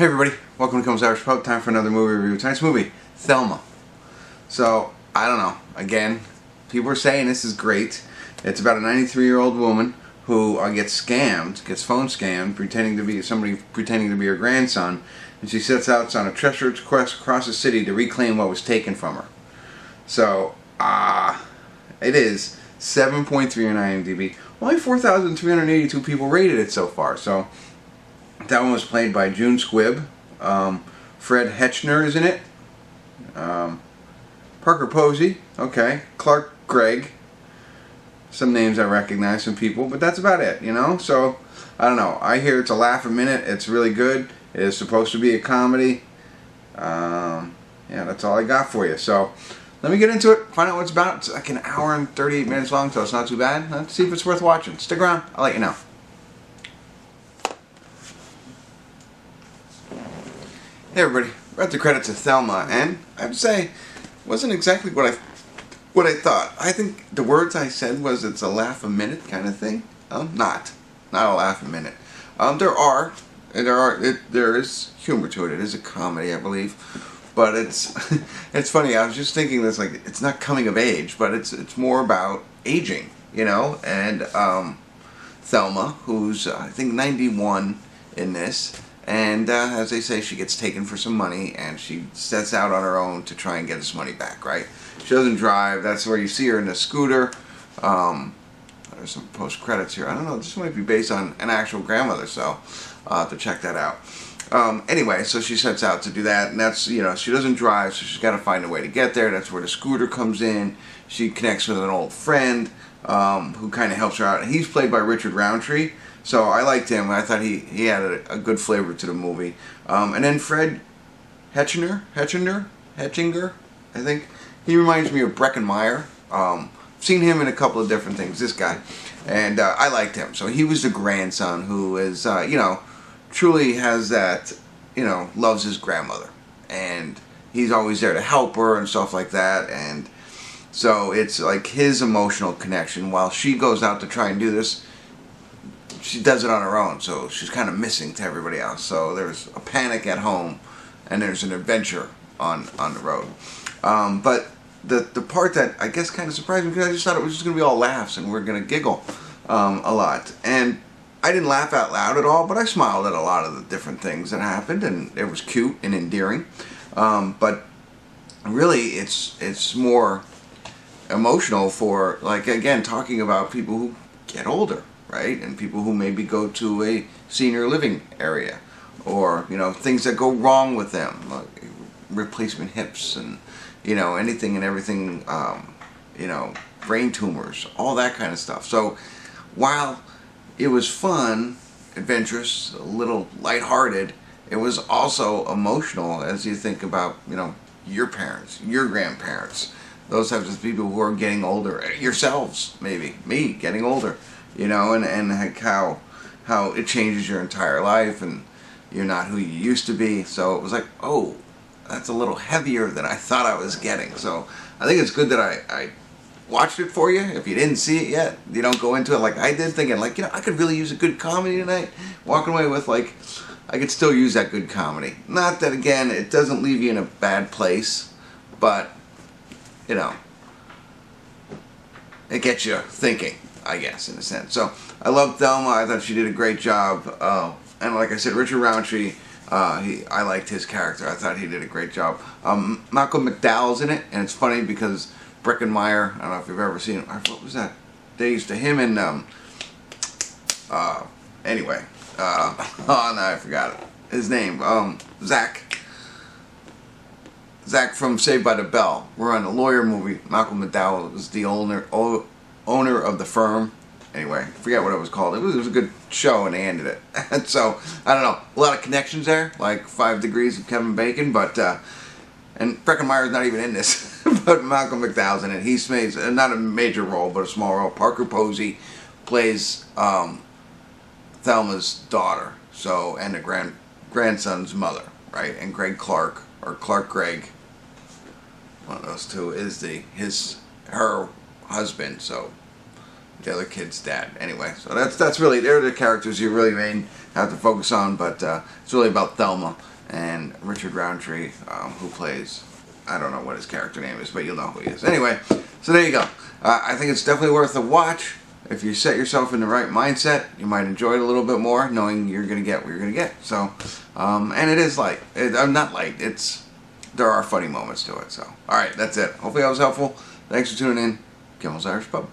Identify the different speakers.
Speaker 1: Hey everybody, welcome to Kimmel's Irish Pub. Time for another movie review. Tonight's movie, Thelma. So, I don't know. Again, people are saying this is great. It's about a 93-year-old woman who gets phone scammed, pretending to be her grandson, and she sets out on a treacherous quest across the city to reclaim what was taken from her. So, it is 7.3 on IMDb. Only 4,382 people rated it so far. So, that one was played by Squibb. Fred Hechinger is in it. Parker Posey. Okay. Gregg. Some names I recognize, some people, but that's about it, you know? So, I don't know. I hear it's a laugh a minute. It's really good. It is supposed to be a comedy. Yeah, that's all I got for you. So, let me get into it, find out what it's about. It's like an hour and 38 minutes long, so it's not too bad. Let's see if it's worth watching. Stick around. I'll let you know. Hey everybody, read the credits of Thelma, and I have to say, it wasn't exactly what I thought. I think the words I said was it's a laugh a minute kind of thing. Not a laugh a minute. There is humor to it. It is a comedy, I believe, but it's it's funny. I was just thinking this, like, it's not coming of age, but it's more about aging, you know. And Thelma, who's I think 91 in this. And as they say, she gets taken for some money, and she sets out on her own to try and get this money back, right? She doesn't drive. That's where you see her in a scooter. There's some post-credits here. I don't know. This might be based on an actual grandmother, so I'll have to check that out. Anyway, so she sets out to do that, and that's, you know, she doesn't drive, so she's got to find a way to get there. That's where the scooter comes in. She connects with an old friend who kind of helps her out. He's played by Roundtree. So I liked him. I thought he had a good flavor to the movie. And then Fred Hechinger, I think. He reminds me of Breckenmeyer. Seen him in a couple of different things, this guy. And I liked him. So he was the grandson who is, you know, truly has that, you know, loves his grandmother. And he's always there to help her and stuff like that. And so it's like his emotional connection. While she goes out to try and do this, she does it on her own, so she's kind of missing to everybody else. So there's a panic at home, and there's an adventure on the road. But the part that I guess kind of surprised me, because I just thought it was just going to be all laughs, and we're going to giggle a lot. And I didn't laugh out loud at all, but I smiled at a lot of the different things that happened, and it was cute and endearing. But really, it's more emotional for, like, again, talking about people who get older. Right? And people who maybe go to a senior living area, or, you know, things that go wrong with them, like replacement hips and, you know, anything and everything, you know, brain tumors, all that kind of stuff. So while it was fun, adventurous, a little lighthearted, it was also emotional as you think about, you know, your parents, your grandparents, those types of people who are getting older, yourselves, maybe, me getting older. You know, and like how it changes your entire life, and you're not who you used to be. So it was like, oh, that's a little heavier than I thought I was getting. So I think it's good that I watched it for you. If you didn't see it yet, you don't go into it like I did, thinking like, you know, I could really use a good comedy tonight. Walking away with, like, I could still use that good comedy. Not that, again, it doesn't leave you in a bad place, but, you know, it gets you thinking, I guess, in a sense. So I loved Thelma. I thought she did a great job. And like I said, Roundtree, I liked his character. I thought he did a great job. Malcolm McDowell's in it, and it's funny because Breckenmeyer, I don't know if you've ever seen him. What was that? They used to him in, anyway. Oh, no, I forgot it. His name. Zach from Saved by the Bell. We're on a lawyer movie. Malcolm McDowell was the owner of the firm. Anyway, I forget what it was called. It was a good show, and they ended it. And so, I don't know, a lot of connections there, like 5 Degrees of Kevin Bacon, but, and Breckenmeyer's not even in this, but Malcolm McDowell's in it. He plays, not a major role, but a small role. Parker Posey plays Thelma's daughter, so, and the grandson's mother, right? And Gregg, one of those two, is her husband, so the other kid's dad. Anyway, so that's really, they're the characters you really have to focus on, but it's really about Thelma. and Richard Roundtree, who plays, I don't know what his character name is, but you'll know who he is. Anyway, so there you go. I think it's definitely worth a watch. If you set yourself in the right mindset, you might enjoy it a little bit more, knowing you're going to get what you're going to get. So, and it is light. I'm not light. There are funny moments to it. So, all right, that's it. Hopefully that was helpful. Thanks for tuning in. Kimmel's Irish Pub.